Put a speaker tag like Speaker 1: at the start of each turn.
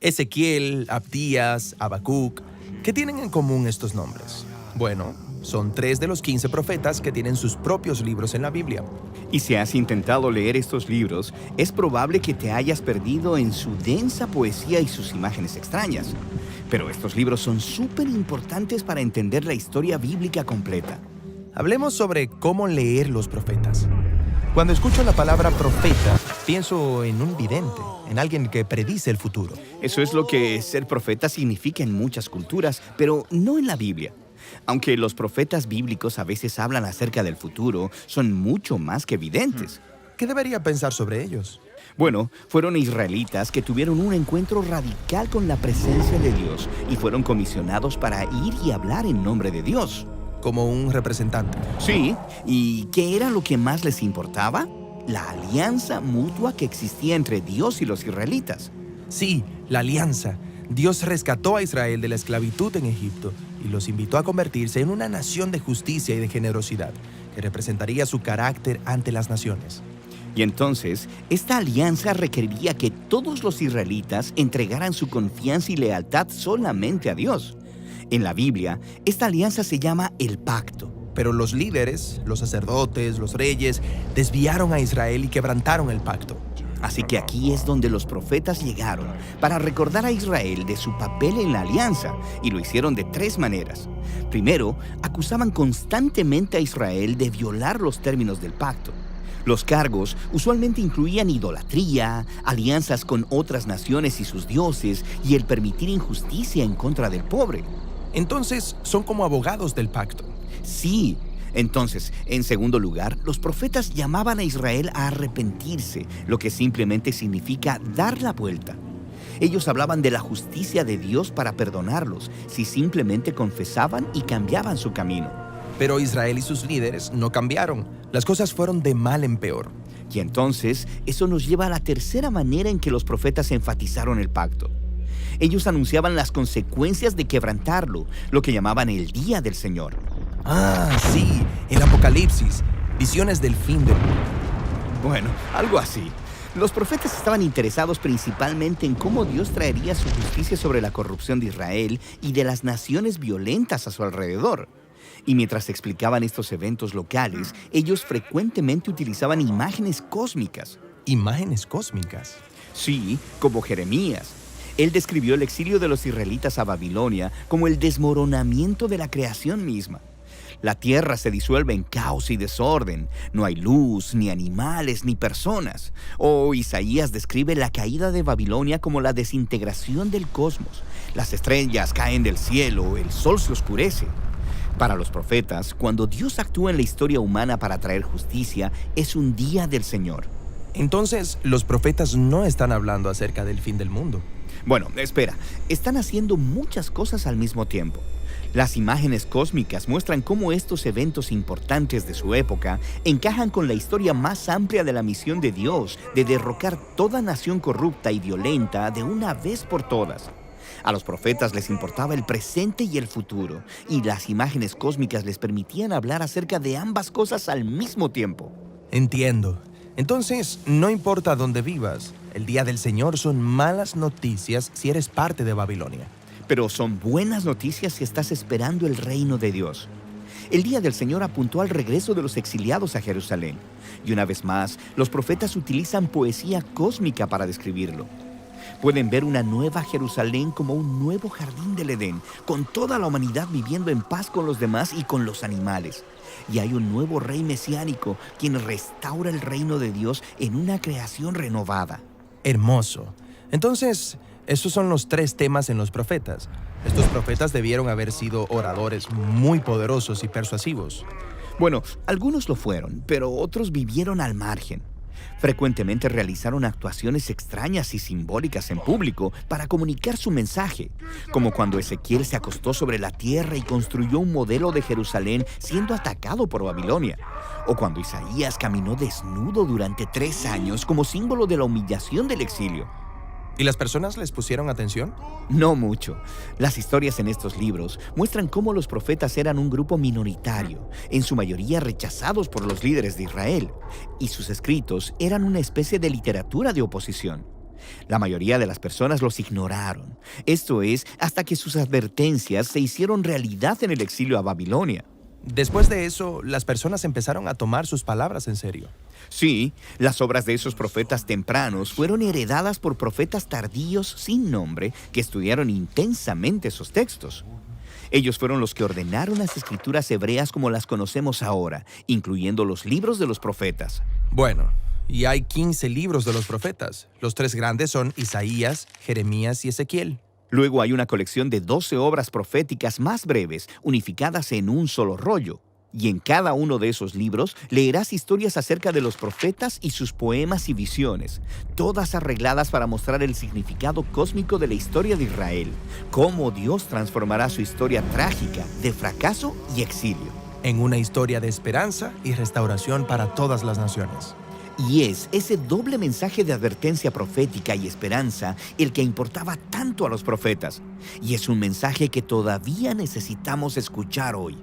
Speaker 1: Ezequiel, Abdías, Habacuc. ¿Qué tienen en común estos nombres? Bueno, son 3 de los 15 profetas que tienen sus propios libros en la Biblia.
Speaker 2: Y si has intentado leer estos libros, es probable que te hayas perdido en su densa poesía y sus imágenes extrañas. Pero estos libros son súper importantes para entender la historia bíblica completa.
Speaker 1: Hablemos sobre cómo leer los profetas. Cuando escucho la palabra profeta, pienso en un vidente, en alguien que predice el futuro.
Speaker 2: Eso es lo que ser profeta significa en muchas culturas, pero no en la Biblia. Aunque los profetas bíblicos a veces hablan acerca del futuro, son mucho más que videntes.
Speaker 1: ¿Qué debería pensar sobre ellos?
Speaker 2: Bueno, fueron israelitas que tuvieron un encuentro radical con la presencia de Dios y fueron comisionados para ir y hablar en nombre de Dios.
Speaker 1: Como un representante.
Speaker 2: Sí, ¿y qué era lo que más les importaba? La alianza mutua que existía entre Dios y los israelitas.
Speaker 1: Sí, la alianza. Dios rescató a Israel de la esclavitud en Egipto y los invitó a convertirse en una nación de justicia y de generosidad, que representaría su carácter ante las naciones.
Speaker 2: Y entonces, esta alianza requería que todos los israelitas entregaran su confianza y lealtad solamente a Dios. En la Biblia, esta alianza se llama el pacto.
Speaker 1: Pero los líderes, los sacerdotes, los reyes, desviaron a Israel y quebrantaron el pacto.
Speaker 2: Así que aquí es donde los profetas llegaron para recordar a Israel de su papel en la alianza, y lo hicieron de 3 maneras. Primero, acusaban constantemente a Israel de violar los términos del pacto. Los cargos usualmente incluían idolatría, alianzas con otras naciones y sus dioses, y el permitir injusticia en contra del pobre.
Speaker 1: Entonces, son como abogados del pacto.
Speaker 2: Sí. Entonces, en segundo lugar, los profetas llamaban a Israel a arrepentirse, lo que simplemente significa dar la vuelta. Ellos hablaban de la justicia de Dios para perdonarlos si simplemente confesaban y cambiaban su camino.
Speaker 1: Pero Israel y sus líderes no cambiaron. Las cosas fueron de mal en peor.
Speaker 2: Y entonces, eso nos lleva a la tercera manera en que los profetas enfatizaron el pacto. Ellos anunciaban las consecuencias de quebrantarlo, lo que llamaban el día del Señor.
Speaker 1: Ah, sí, el Apocalipsis, visiones del fin del mundo.
Speaker 2: Bueno, algo así. Los profetas estaban interesados principalmente en cómo Dios traería su justicia sobre la corrupción de Israel y de las naciones violentas a su alrededor. Y mientras explicaban estos eventos locales, ellos frecuentemente utilizaban imágenes cósmicas.
Speaker 1: ¿Imágenes cósmicas?
Speaker 2: Sí, como Jeremías. Él describió el exilio de los israelitas a Babilonia como el desmoronamiento de la creación misma. La tierra se disuelve en caos y desorden. No hay luz, ni animales, ni personas. O Isaías describe la caída de Babilonia como la desintegración del cosmos. Las estrellas caen del cielo, el sol se oscurece. Para los profetas, cuando Dios actúa en la historia humana para traer justicia, es un día del Señor.
Speaker 1: Entonces, los profetas no están hablando acerca del fin del mundo.
Speaker 2: Bueno, espera, están haciendo muchas cosas al mismo tiempo. Las imágenes cósmicas muestran cómo estos eventos importantes de su época encajan con la historia más amplia de la misión de Dios de derrocar toda nación corrupta y violenta de una vez por todas. A los profetas les importaba el presente y el futuro, y las imágenes cósmicas les permitían hablar acerca de ambas cosas al mismo tiempo.
Speaker 1: Entiendo. Entonces, no importa dónde vivas, el día del Señor son malas noticias si eres parte de Babilonia.
Speaker 2: Pero son buenas noticias si estás esperando el reino de Dios. El día del Señor apuntó al regreso de los exiliados a Jerusalén. Y una vez más, los profetas utilizan poesía cósmica para describirlo. Pueden ver una nueva Jerusalén como un nuevo jardín del Edén, con toda la humanidad viviendo en paz con los demás y con los animales. Y hay un nuevo rey mesiánico, quien restaura el reino de Dios en una creación renovada.
Speaker 1: Hermoso. Entonces, esos son los 3 temas en los profetas. Estos profetas debieron haber sido oradores muy poderosos y persuasivos.
Speaker 2: Bueno, algunos lo fueron, pero otros vivieron al margen. Frecuentemente realizaron actuaciones extrañas y simbólicas en público para comunicar su mensaje, como cuando Ezequiel se acostó sobre la tierra y construyó un modelo de Jerusalén siendo atacado por Babilonia, o cuando Isaías caminó desnudo durante 3 años como símbolo de la humillación del exilio.
Speaker 1: ¿Y las personas les pusieron atención?
Speaker 2: No mucho. Las historias en estos libros muestran cómo los profetas eran un grupo minoritario, en su mayoría rechazados por los líderes de Israel, y sus escritos eran una especie de literatura de oposición. La mayoría de las personas los ignoraron. Esto es, hasta que sus advertencias se hicieron realidad en el exilio a Babilonia.
Speaker 1: Después de eso, las personas empezaron a tomar sus palabras en serio.
Speaker 2: Sí, las obras de esos profetas tempranos fueron heredadas por profetas tardíos sin nombre que estudiaron intensamente esos textos. Ellos fueron los que ordenaron las escrituras hebreas como las conocemos ahora, incluyendo los libros de los profetas.
Speaker 1: Bueno, y hay 15 libros de los profetas. Los 3 grandes son Isaías, Jeremías y Ezequiel.
Speaker 2: Luego hay una colección de 12 obras proféticas más breves, unificadas en un solo rollo. Y en cada uno de esos libros leerás historias acerca de los profetas y sus poemas y visiones, todas arregladas para mostrar el significado cósmico de la historia de Israel, cómo Dios transformará su historia trágica de fracaso y exilio.
Speaker 1: En una historia de esperanza y restauración para todas las naciones.
Speaker 2: Y es ese doble mensaje de advertencia profética y esperanza el que importaba tanto a los profetas. Y es un mensaje que todavía necesitamos escuchar hoy.